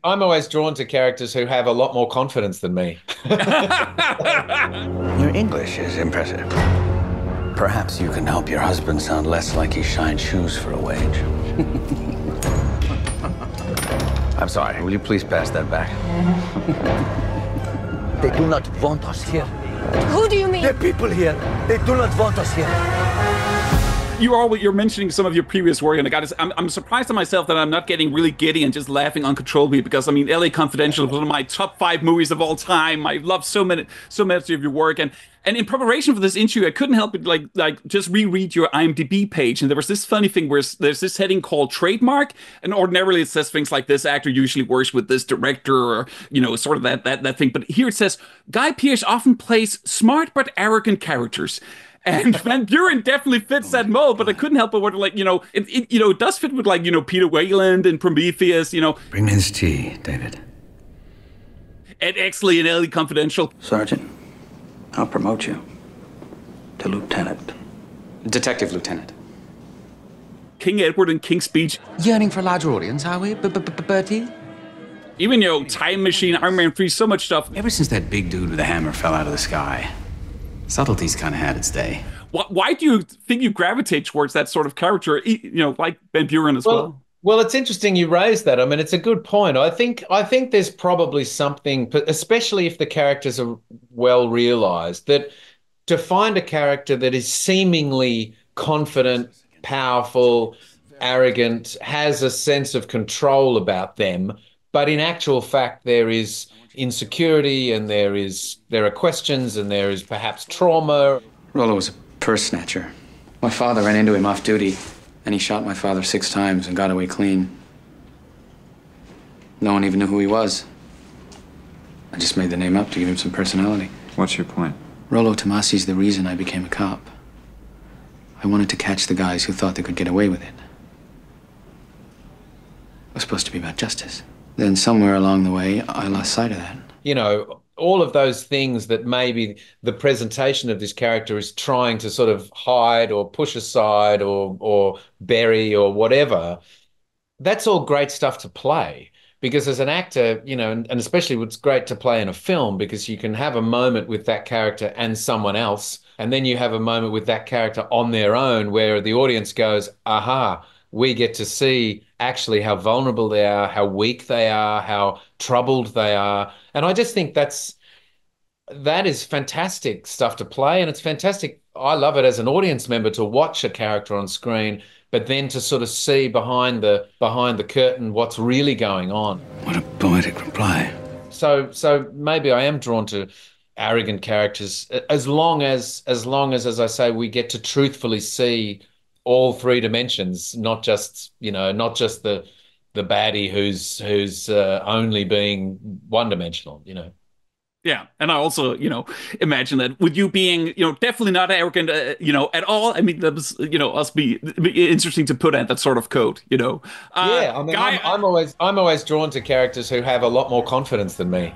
I'm always drawn to characters who have a lot more confidence than me. Your English is impressive. Perhaps you can help your husband sound less like he shined shoes for a wage. I'm sorry, will you please pass that back? They do not want us here. Who do you mean? The people here, they do not want us here. You're mentioning some of your previous work, and I'm surprised at myself that I'm not getting really giddy and just laughing uncontrollably, because I mean, L.A. Confidential is one of my top 5 movies of all time. I love so much of your work, and in preparation for this interview, I couldn't help but like just reread your IMDb page, and there was this funny thing where there's this heading called trademark, and ordinarily it says things like this actor usually works with this director, or sort of that thing. But here it says Guy Pearce often plays smart but arrogant characters. And Van Buren definitely fits that mold, but I couldn't help but wonder, it does fit with Peter Wayland and Prometheus, Bring me his tea, David. Ed Exley and L.A. Confidential. Sergeant, I'll promote you to lieutenant. Detective Lieutenant. King Edward and King's Speech. Yearning for a larger audience, are we, Bertie? Even, Time Machine, Iron Man 3, so much stuff. Ever since that big dude with the hammer fell out of the sky, subtlety's kind of had its day. Why do you think you gravitate towards that sort of character, like Van Buren as well? Well, it's interesting you raised that. I mean, it's a good point. I think there's probably something, especially if the characters are well realized, that to find a character that is seemingly confident, powerful, arrogant, has a sense of control about them, but in actual fact there is insecurity, and there are questions, and there is perhaps trauma. Rollo was a purse snatcher. My father ran into him off duty, and he shot my father 6 times and got away clean. No one even knew who he was. I just made the name up to give him some personality. What's your point? Rollo Tomasi's the reason I became a cop. I wanted to catch the guys who thought they could get away with it. It was supposed to be about justice. Then somewhere along the way, I lost sight of that. All of those things that maybe the presentation of this character is trying to sort of hide or push aside or bury or whatever, that's all great stuff to play. Because as an actor, and especially it's great to play in a film, because you can have a moment with that character and someone else, and then you have a moment with that character on their own where the audience goes, aha, we get to see actually how vulnerable they are, how weak they are, how troubled they are. And I just think that is fantastic stuff to play. And it's fantastic. I love it as an audience member to watch a character on screen, but then to sort of see behind the curtain what's really going on. What a poetic reply. So maybe I am drawn to arrogant characters as long as I say, we get to truthfully see all 3 dimensions, not just the baddie who's only being one-dimensional, Yeah, and I also, imagine that with you being, definitely not arrogant, at all. I mean, that was, us be interesting to put at that sort of code, Yeah, I mean, Guy, I'm always drawn to characters who have a lot more confidence than me.